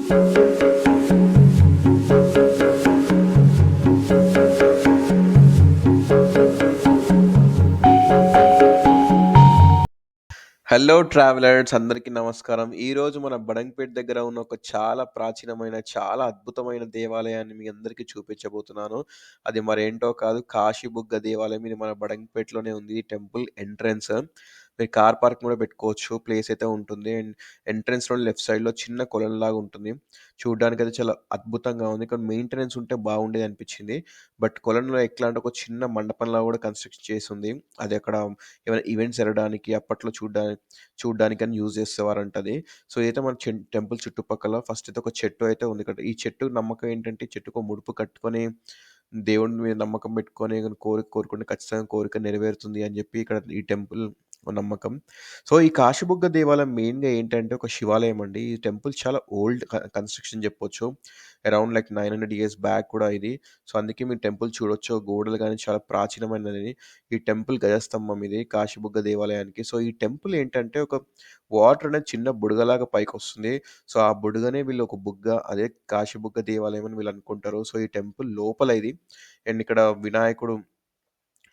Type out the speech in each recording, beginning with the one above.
Hello travellers అందరికీ నమస్కారం. ఈరోజు మన బడంగ్‌పేట్ దగ్గర ఉన్న ఒక చాలా ప్రాచీనమైన, చాలా అద్భుతమైన దేవాలయాన్ని మీ అందరికీ చూపించబోతున్నాను. అది మరేంటో కాదు కాశీబుగ్గ దేవాలయం. ఇది మన బడంగ్‌పేట్‌లోనే ఉంది. ఈ టెంపుల్ ఎంట్రన్స్. మీరు కార్ పార్కింగ్ కూడా పెట్టుకోవచ్చు. ప్లేస్ అయితే ఉంటుంది. అండ్ ఎంట్రన్స్‌లో లెఫ్ట్ సైడ్‌లో చిన్న కొలనులాగా ఉంటుంది. చూడ్డానికైతే చాలా అద్భుతంగా ఉంది. కానీ మెయింటెనెన్స్ ఉంటే బాగుండేదనిపించింది. బట్ కొలనులో ఎట్లా అంటే ఒక చిన్న మండపంలా కూడా కన్‌స్ట్రక్ట్ చేసుంది. అది అక్కడ ఏమైనా ఈవెంట్స్ జరగడానికి అప్పట్లో చూడ్డానికని యూజ్ చేసేవారంట అది. సో, ఇదైతే మన టెంపుల్ చుట్టుపక్కల ఫస్ట్ అయితే ఒక చెట్టు అయితే ఉంది ఇక్కడ. ఈ చెట్టు నమ్మకం ఏంటంటే, ఈ చెట్టుకో ముడుపు కట్టుకొని దేవుడి మీద నమ్మకం పెట్టుకొని ఏదైనా కోరిక కోరుకుంటే ఖచ్చితంగా కోరిక నెరవేరుతుంది అని చెప్పి ఇక్కడ ఈ టెంపుల్ నమ్మకం. సో, ఈ కాశీబుగ్గ దేవాలయం మెయిన్‌గా ఏంటంటే ఒక శివాలయం అండి. ఈ టెంపుల్ చాలా ఓల్డ్ కన్‌స్ట్రక్షన్ చెప్పొచ్చు. అరౌండ్ లైక్ 900 ఇయర్స్ బ్యాక్ కూడా ఇది. సో, అందుకే మీరు టెంపుల్ చూడొచ్చు. గోడలు గాని చాలా ప్రాచీనమైనది. ఈ టెంపుల్ గజస్తంభం ఇది కాశీబుగ్గ దేవాలయానికి. సో, ఈ టెంపుల్ ఏంటంటే ఒక వాటర్ అనేది చిన్న బుడగలాగా పైకొస్తుంది. సో, ఆ బుడగనే వీళ్ళు ఒక బుగ్గ అదే కాశీబుగ్గ దేవాలయం అని వీళ్ళు అనుకుంటారు. సో, ఈ టెంపుల్ లోపల ఇది. అండ్ ఇక్కడ వినాయకుడు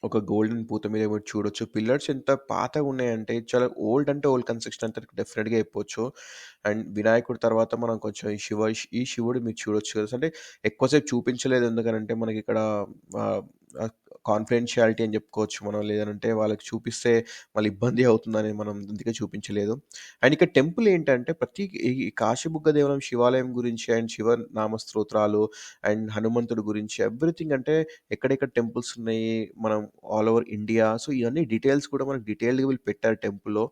ఒక గోల్డెన్ పూత మీద మీరు చూడొచ్చు. పిల్లర్స్ ఎంత పాతగున్నాయంటే చాలా ఓల్డ్ అంటే ఓల్డ్ కన్‌స్ట్రక్షన్ అంటే డెఫినిట్‌గా చెప్పొచ్చు. అండ్ వినాయకుడి తర్వాత మనం కొంచెం ఈ శివుడు మీరు చూడొచ్చు కదా! అంటే ఎక్కువ సేపు చూపించలేదు ఎందుకనంటే మనకిక్కడ ఆహ్, ఆహ్, కాన్ఫిడెన్షియాలిటీ అని చెప్పుకోవచ్చు మనం. లేదనంటే వాళ్ళకి చూపిస్తే మళ్ళీ ఇబ్బంది అవుతుందని మనం అందుకే చూపించలేదు. అండ్ ఇక్కడ టెంపుల్ ఏంటంటే ప్రతి ఈ కాశీబుగ్గ దేవాలయం శివాలయం గురించి అండ్ శివ నామ స్తోత్రాలు అండ్ హనుమంతుడి గురించి ఎవ్రీథింగ్ అంటే ఎక్కడెక్కడ టెంపుల్స్ ఉన్నాయి. మనం ఆల్ ఓవర్ ఇండియా. సో, ఇవన్నీ డీటెయిల్స్ కూడా మనకు డీటెయిల్డ్‌గా వీళ్ళు పెట్టారు టెంపుల్‌లో.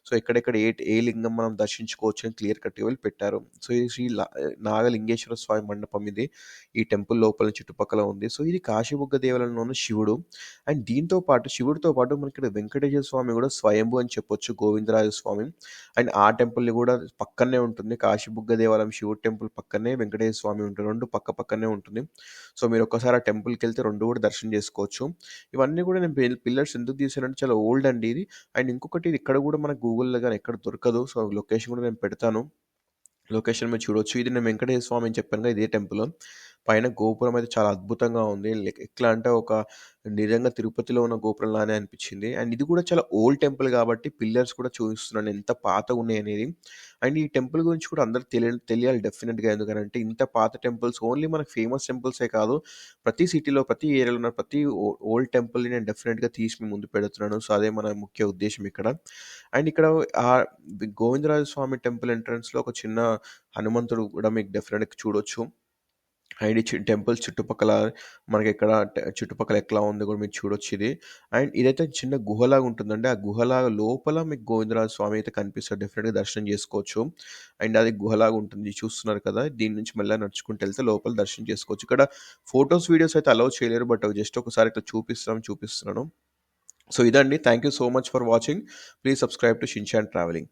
సో, ఎక్కడెక్కడ ఏ లింగం మనం దర్శించుకోవచ్చు అని క్లియర్ కట్‌గా వీళ్ళు పెట్టారు. సో, ఇది నాగలింగేశ్వర స్వామి మండపం ఇది. ఈ టెంపుల్ లోపల చుట్టుపక్కల ఉంది. సో, ఇది కాశీబుగ్గ దేవాలయంలో ఉన్న శివుడు. అండ్ దీంతో పాటు శివుడితో పాటు మనకిక్కడ వెంకటేశ్వర స్వామి కూడా స్వయంభూ అని చెప్పొచ్చు. గోవిందరాజ స్వామి. అండ్ ఆ టెంపుల్‌ని కూడా పక్కనే ఉంటుంది. కాశీబుగ్గ దేవాలయం శివుడి టెంపుల్ పక్కనే వెంకటేశ్వర స్వామి ఉంటారు. 2 పక్కనే ఉంటుంది. సో, మీరొక్కసారి ఆ టెంపుల్‌కెళ్తే 2 కూడా దర్శనం చేసుకోవచ్చు. ఇవన్నీ కూడా నేను పిల్లర్స్ ఎందుకు తీశానంటే చాలా ఓల్డ్ అండి ఇది. అండ్ ఇంకొకటి ఇది ఇక్కడ కూడా మనకు గూగుల్‌లో గాని ఎక్కడ దొరకదు. సో, లొకేషన్ కూడా నేను పెడతాను. లొకేషన్ మీరు చూడొచ్చు. ఇది నేను వెంకటేశ్వర స్వామి అని చెప్పాను కదా! ఇదే టెంపుల్. పైన గోపురం అయితే చాలా అద్భుతంగా ఉంది. ఎట్లా అంటే ఒక నిజంగా తిరుపతిలో ఉన్న గోపురంలానే అనిపించింది. అండ్ ఇది కూడా చాలా ఓల్డ్ టెంపుల్ కాబట్టి పిల్లర్స్ కూడా చూపిస్తున్నాను ఎంత పాతగున్నాయనేది. అండ్ ఈ టెంపుల్ గురించి కూడా అందరికి తెలియాలి డెఫినిట్‌గా. ఎందుకనంటే ఇంత పాత టెంపుల్స్ ఓన్లీ మనకు ఫేమస్ టెంపుల్సే కాదు. ప్రతి సిటీలో, ప్రతి ఏరియాలో ఉన్న ప్రతి ఓల్డ్ టెంపుల్‌ని నేను డెఫినిట్‌గా తీసి మీ ముందు పెడుతున్నాను. సో, అదే మన ముఖ్య ఉద్దేశ్యం ఇక్కడ. అండ్ ఇక్కడ ఆహ్, గోవిందరాజ స్వామి టెంపుల్ ఎంట్రన్స్‌లో ఒక చిన్న హనుమంతుడు కూడా మీకు డెఫినిట్‌గా చూడొచ్చు. అండ్ ఈ టెంపుల్స్ చుట్టుపక్కల మనకిక్కడ చుట్టుపక్కల ఎట్లా ఉందో కూడా మీరు చూడొచ్చిది. అండ్ ఇదైతే చిన్న గుహలాగా ఉంటుందండి. ఆ గుహలాగా లోపల మీకు గోవిందరాజ స్వామి అయితే కనిపిస్తాడు. డెఫినిట్‌గా దర్శనం చేసుకోవచ్చు. అండ్ అది గుహలాగా ఉంటుంది. చూస్తున్నారు కదా! దీని నుంచి మెల్లగా నడుచుకుంటూ ఎళ్తే లోపల దర్శనం చేసుకోవచ్చు. ఇక్కడ ఫోటోస్, వీడియోస్ అయితే అలౌ చేయలేరు. బట్ జస్ట్ ఒకసారి ఇట్లా చూపిస్తున్నాను. సో, ఇదండి. Thank you so much for watching. Please subscribe to Shin-chan travelling.